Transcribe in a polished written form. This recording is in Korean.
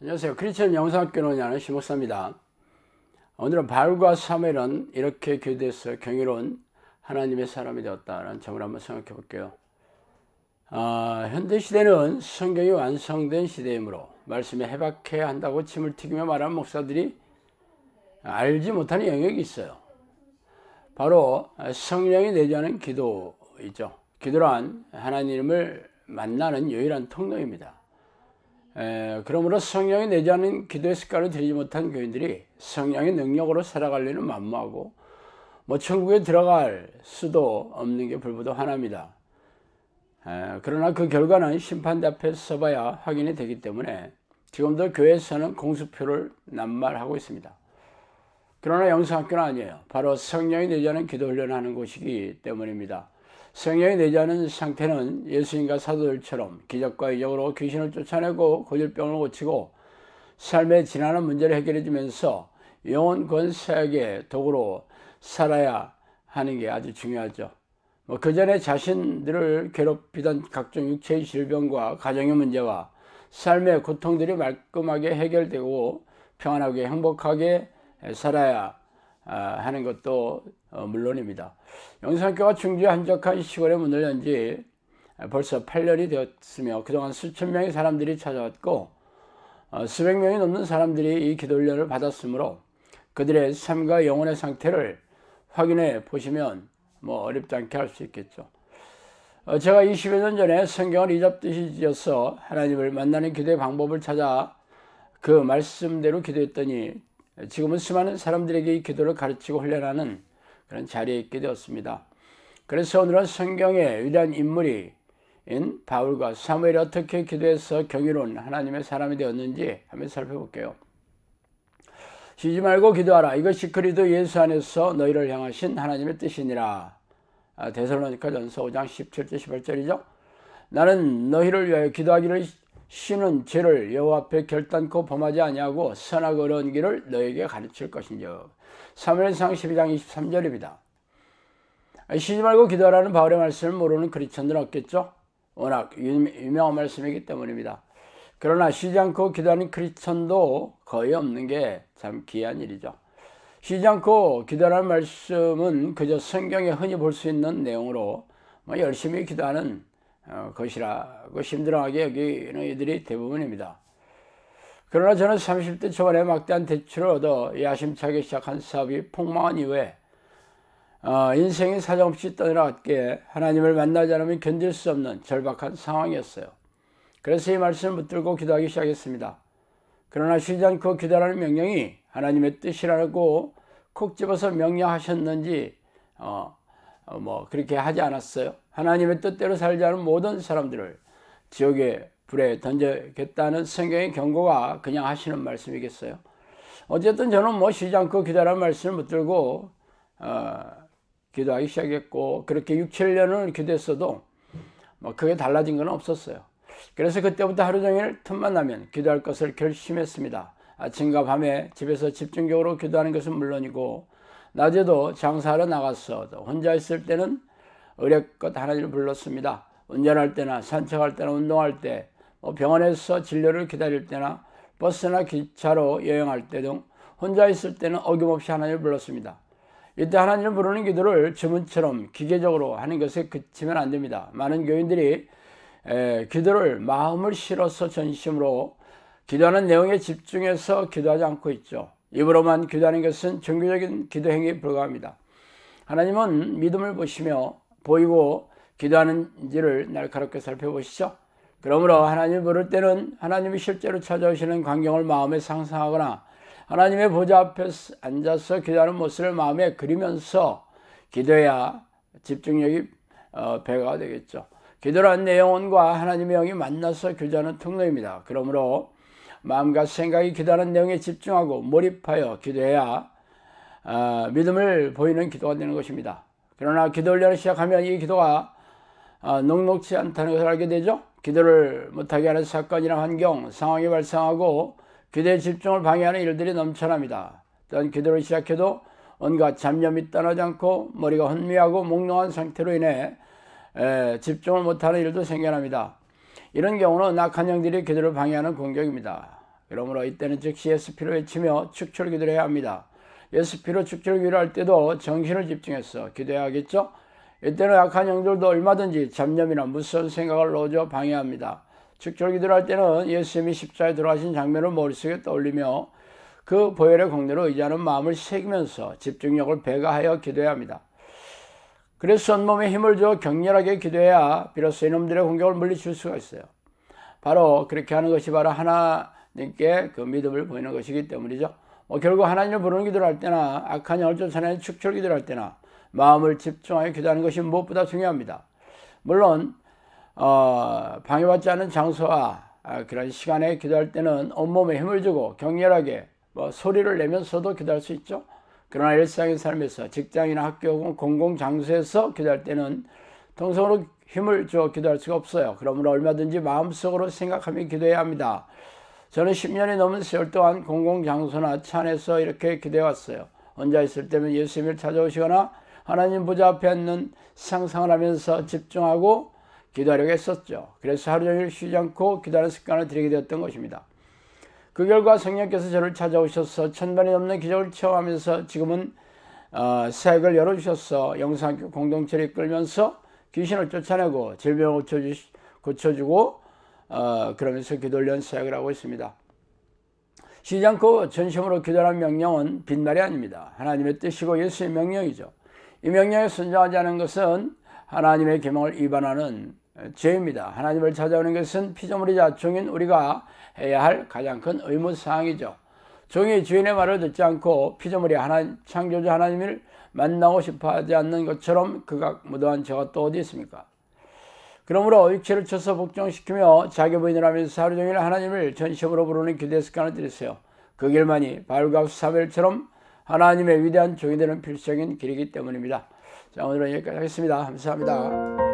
안녕하세요. 크리스천 영상학교로 하는 심목사입니다. 오늘은 바울과 사무엘은 이렇게 기도해서 경이로운 하나님의 사람이 되었다는 점을 한번 생각해 볼게요. 현대 시대는 성경이 완성된 시대이므로 말씀에 해박해야 한다고 침을 튀기며 말하는 목사들이 알지 못하는 영역이 있어요. 바로 성령이 내주하는 기도이죠. 기도란 하나님을 만나는 유일한 통로입니다. 그러므로 성령이 내주하는 기도의 습관을 들이지 못한 교인들이 성령의 능력으로 살아가려는 만무하고 천국에 들어갈 수도 없는 게 불보듯 하나입니다. 그러나 그 결과는 심판대 앞에 서봐야 확인이 되기 때문에 지금도 교회에서는 공수표를 낱말하고 있습니다. 그러나 영성학교는 아니에요. 바로 성령이 내주하는 기도 훈련을 하는 곳이기 때문입니다. 성령이 내주하는 상태는 예수님과 사도들처럼 기적과 이적으로 귀신을 쫓아내고 고질병을 고치고 삶의 지난한 문제를 해결해 주면서 영혼 권세의 도구로 살아야 하는 게 아주 중요하죠. 그 전에 자신들을 괴롭히던 각종 육체의 질병과 가정의 문제와 삶의 고통들이 말끔하게 해결되고 평안하게 행복하게 살아야 하는 것도 물론입니다. 영성학교가 충주의 한적한 시골에 문을 연 지 벌써 8년이 되었으며 그동안 수천 명의 사람들이 찾아왔고 수백 명이 넘는 사람들이 이 기도 훈련을 받았으므로 그들의 삶과 영혼의 상태를 확인해 보시면 어렵지 않게 할 수 있겠죠. 제가 20여 년 전에 성경을 이잡듯이 지어서 하나님을 만나는 기도의 방법을 찾아 그 말씀대로 기도했더니 지금은 수많은 사람들에게 이 기도를 가르치고 훈련하는 그런 자리에 있게 되었습니다. 그래서 오늘은 성경의 위대한 인물인 바울과 사무엘이 어떻게 기도해서 경이로운 하나님의 사람이 되었는지 한번 살펴볼게요. 쉬지 말고 기도하라. 이것이 그리스도 예수 안에서 너희를 향하신 하나님의 뜻이니라. 데살로니가전서 5장 17절 18절이죠. 나는 너희를 위하여 기도하기를 쉬는 죄를 여호와 앞에 결단코 범하지 아니하고 선하고 어려운 길을 너에게 가르칠 것인즉. 사무엘상 12장 23절입니다. 쉬지 말고 기도하라는 바울의 말씀을 모르는 크리스천들은 없겠죠. 워낙 유명한 말씀이기 때문입니다. 그러나 쉬지 않고 기도하는 크리스천도 거의 없는 게 참 기이한 일이죠. 쉬지 않고 기도하라는 말씀은 그저 성경에 흔히 볼 수 있는 내용으로 열심히 기도하는 것이라고 힘들어하게 여기는 이들이 대부분입니다. 그러나 저는 30대 초반에 막대한 대출을 얻어 야심차게 시작한 사업이 폭망한 이후에 인생이 사정없이 떠나갔기에 하나님을 만나지 않으면 견딜 수 없는 절박한 상황이었어요. 그래서 이 말씀을 붙들고 기도하기 시작했습니다. 그러나 쉬지 않고 기도하라는 명령이 하나님의 뜻이라고 콕 집어서 명령하셨는지 그렇게 하지 않았어요. 하나님의 뜻대로 살지 않은 모든 사람들을 지옥의 불에 던져겠다는 성경의 경고가 그냥 하시는 말씀이겠어요. 어쨌든 저는 쉬지 않고 기도하라는 말씀을 붙들고 기도하기 시작했고 그렇게 6, 7년을 기도했어도 크게 달라진 건 없었어요. 그래서 그때부터 하루 종일 틈만 나면 기도할 것을 결심했습니다. 아침과 밤에 집에서 집중적으로 기도하는 것은 물론이고 낮에도 장사하러 나갔어도 혼자 있을 때는 의뢰껏 하나님을 불렀습니다. 운전할 때나 산책할 때나 운동할 때 병원에서 진료를 기다릴 때나 버스나 기차로 여행할 때 등 혼자 있을 때는 어김없이 하나님을 불렀습니다. 이때 하나님을 부르는 기도를 주문처럼 기계적으로 하는 것에 그치면 안 됩니다. 많은 교인들이 기도를 마음을 실어서 전심으로 기도하는 내용에 집중해서 기도하지 않고 있죠. 입으로만 기도하는 것은 종교적인 기도 행위에 불과합니다. 하나님은 믿음을 보시며 보이고 기도하는지를 날카롭게 살펴보시죠. 그러므로 하나님을 부를 때는 하나님이 실제로 찾아오시는 광경을 마음에 상상하거나 하나님의 보좌 앞에 앉아서 기도하는 모습을 마음에 그리면서 기도해야 집중력이 배가 되겠죠. 기도란 내 영혼과 하나님의 영이 만나서 교제하는 통로입니다. 그러므로 마음과 생각이 기도하는 내용에 집중하고 몰입하여 기도해야 믿음을 보이는 기도가 되는 것입니다. 그러나 기도 훈련을 시작하면 이 기도가 녹록지 않다는 것을 알게 되죠. 기도를 못하게 하는 사건이나 환경, 상황이 발생하고 기도의 집중을 방해하는 일들이 넘쳐납니다. 또한 기도를 시작해도 온갖 잡념이 떠나지 않고 머리가 혼미하고 몽롱한 상태로 인해 집중을 못하는 일도 생겨납니다. 이런 경우는 악한 영들이 기도를 방해하는 공격입니다. 그러므로 이때는 즉시 예수피로 외치며 축철기도를 해야 합니다. 예수피로 축철기도를 할 때도 정신을 집중해서 기도해야 하겠죠. 이때는 악한 영들도 얼마든지 잡념이나 무서운 생각을 넣어줘 방해합니다. 축철기도를 할 때는 예수님이 십자가에 돌아가신 장면을 머릿속에 떠올리며 그 보혈의 공로로 의지하는 마음을 새기면서 집중력을 배가하여 기도해야 합니다. 그래서 온몸에 힘을 줘 격렬하게 기도해야 비로소 이놈들의 공격을 물리칠 수가 있어요. 바로 그렇게 하는 것이 바로 하나님께 그 믿음을 보이는 것이기 때문이죠. 결국 하나님을 부르는 기도를 할 때나 악한 영을 쫓아내는 축철 기도를 할 때나 마음을 집중하여 기도하는 것이 무엇보다 중요합니다. 물론 방해받지 않는 장소와 그런 시간에 기도할 때는 온몸에 힘을 주고 격렬하게 소리를 내면서도 기도할 수 있죠. 그러나 일상의 삶에서 직장이나 학교, 공공장소에서 기도할 때는 통성으로 힘을 줘 기도할 수가 없어요. 그러므로 얼마든지 마음속으로 생각하며 기도해야 합니다. 저는 10년이 넘은 세월 동안 공공장소나 차 안에서 이렇게 기도해왔어요. 혼자 있을 때면 예수님을 찾아오시거나 하나님 보좌 앞에 앉는 상상을 하면서 집중하고 기도하려고 했었죠. 그래서 하루 종일 쉬지 않고 기도하는 습관을 들이게 되었던 것입니다. 그 결과 성령께서 저를 찾아오셔서 1000번이 넘는 기적을 체험하면서 지금은 사역을 열어주셔서 영상학교 공동체를 이끌면서 귀신을 쫓아내고 질병을 고쳐주고 그러면서 기도를 사역을 하고 있습니다. 쉬지 않고 전심으로 기도하는 명령은 빈말이 아닙니다. 하나님의 뜻이고 예수의 명령이죠. 이 명령에 순종하지 않은 것은 하나님의 계명을 위반하는 죄입니다. 하나님을 찾아오는 것은 피조물이자 종인 우리가 해야 할 가장 큰 의무사항이죠. 종이 주인의 말을 듣지 않고 피조물이 창조주 하나님을 만나고 싶어 하지 않는 것처럼 극악무도한 죄가 또 어디 있습니까? 그러므로 육체를 쳐서 복종시키며 자기 부인을 하면서 하루 종일 하나님을 전심으로 부르는 기도의 습관을 들이세요. 그 길만이 바울과 사무엘처럼 하나님의 위대한 종이 되는 필수적인 길이기 때문입니다. 자, 오늘은 여기까지 하겠습니다. 감사합니다.